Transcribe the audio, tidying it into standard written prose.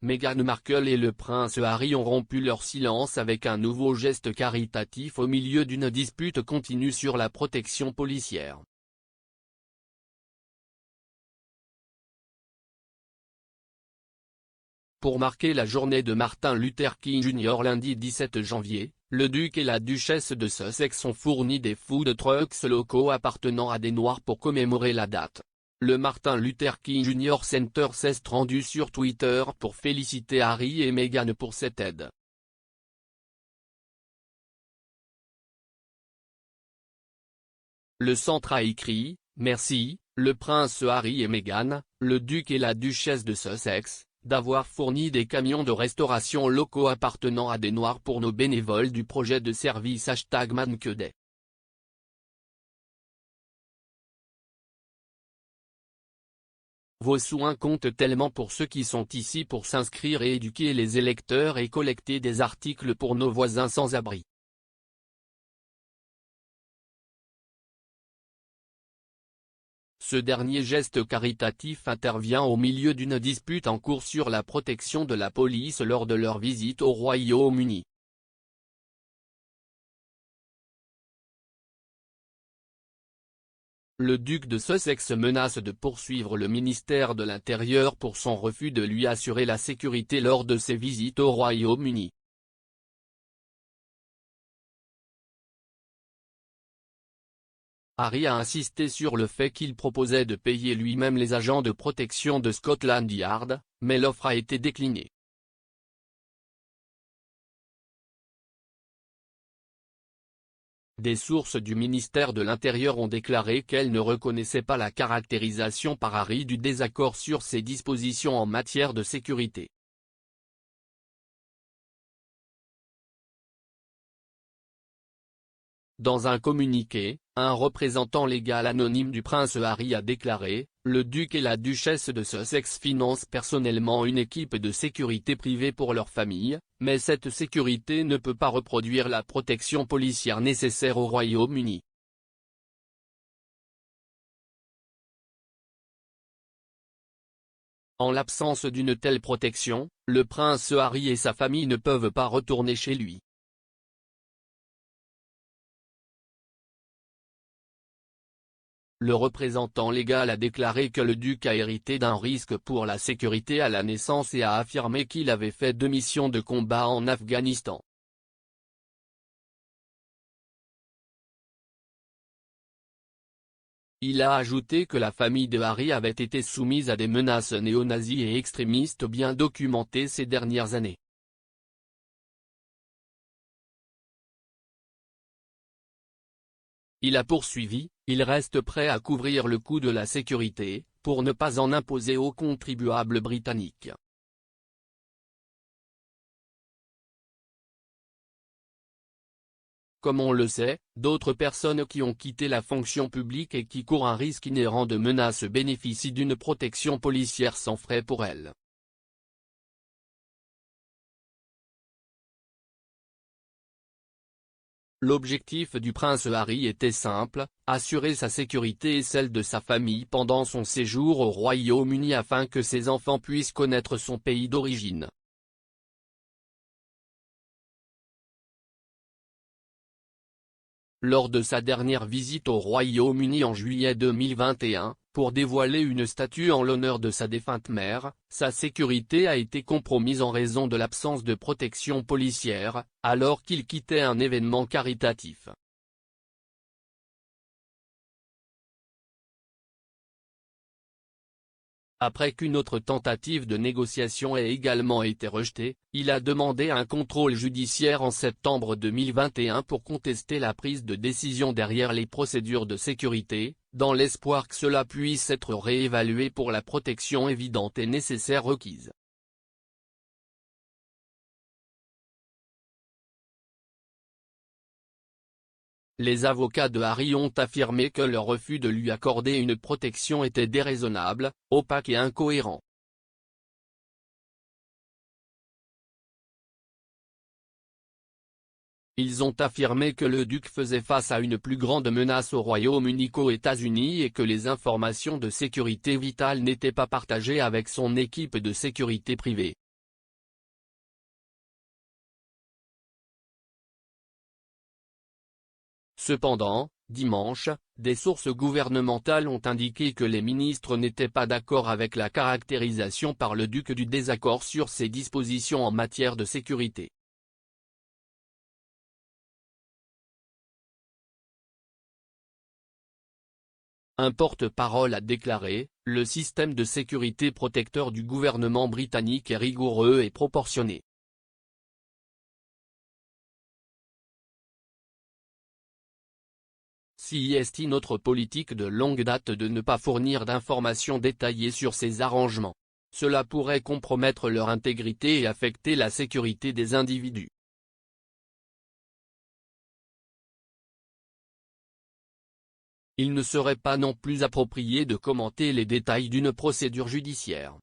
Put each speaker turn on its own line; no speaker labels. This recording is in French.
Meghan Markle et le prince Harry ont rompu leur silence avec un nouveau geste caritatif au milieu d'une dispute continue sur la protection policière. Pour marquer la journée de Martin Luther King Jr. lundi 17 janvier, le duc et la duchesse de Sussex ont fourni des food trucks locaux appartenant à des Noirs pour commémorer la date. Le Martin Luther King Jr. Center s'est rendu sur Twitter pour féliciter Harry et Meghan pour cette aide. Le centre a écrit « Merci, le prince Harry et Meghan, le duc et la duchesse de Sussex, d'avoir fourni des camions de restauration locaux appartenant à des Noirs pour nos bénévoles du projet de service #ManQueDay. Vos soins comptent tellement pour ceux qui sont ici pour s'inscrire et éduquer les électeurs et collecter des articles pour nos voisins sans abri. Ce dernier geste caritatif intervient au milieu d'une dispute en cours sur la protection de la police lors de leur visite au Royaume-Uni. Le duc de Sussex menace de poursuivre le ministère de l'Intérieur pour son refus de lui assurer la sécurité lors de ses visites au Royaume-Uni. Harry a insisté sur le fait qu'il proposait de payer lui-même les agents de protection de Scotland Yard, mais l'offre a été déclinée. Des sources du ministère de l'Intérieur ont déclaré qu'elles ne reconnaissaient pas la caractérisation par Harry du désaccord sur ses dispositions en matière de sécurité. Dans un communiqué, un représentant légal anonyme du prince Harry a déclaré « Le duc et la duchesse de Sussex financent personnellement une équipe de sécurité privée pour leur famille, mais cette sécurité ne peut pas reproduire la protection policière nécessaire au Royaume-Uni. » En l'absence d'une telle protection, le prince Harry et sa famille ne peuvent pas retourner chez lui. Le représentant légal a déclaré que le duc a hérité d'un risque pour la sécurité à la naissance et a affirmé qu'il avait fait 2 missions de combat en Afghanistan. Il a ajouté que la famille de Harry avait été soumise à des menaces néo-nazis et extrémistes bien documentées ces dernières années. Il a poursuivi, il reste prêt à couvrir le coût de la sécurité, pour ne pas en imposer aux contribuables britanniques. Comme on le sait, d'autres personnes qui ont quitté la fonction publique et qui courent un risque inhérent de menaces bénéficient d'une protection policière sans frais pour elles. L'objectif du prince Harry était simple, assurer sa sécurité et celle de sa famille pendant son séjour au Royaume-Uni afin que ses enfants puissent connaître son pays d'origine. Lors de sa dernière visite au Royaume-Uni en juillet 2021, pour dévoiler une statue en l'honneur de sa défunte mère, sa sécurité a été compromise en raison de l'absence de protection policière, alors qu'il quittait un événement caritatif. Après qu'une autre tentative de négociation ait également été rejetée, il a demandé un contrôle judiciaire en septembre 2021 pour contester la prise de décision derrière les procédures de sécurité, dans l'espoir que cela puisse être réévalué pour la protection évidente et nécessaire requise. Les avocats de Harry ont affirmé que le refus de lui accorder une protection était déraisonnable, opaque et incohérent. Ils ont affirmé que le duc faisait face à une plus grande menace au Royaume-Uni qu'aux États-Unis et que les informations de sécurité vitale n'étaient pas partagées avec son équipe de sécurité privée. Cependant, dimanche, des sources gouvernementales ont indiqué que les ministres n'étaient pas d'accord avec la caractérisation par le duc du désaccord sur ces dispositions en matière de sécurité. Un porte-parole a déclaré: « Le système de sécurité protecteur du gouvernement britannique est rigoureux et proportionné. C'est notre politique de longue date de ne pas fournir d'informations détaillées sur ces arrangements. Cela pourrait compromettre leur intégrité et affecter la sécurité des individus. » Il ne serait pas non plus approprié de commenter les détails d'une procédure judiciaire.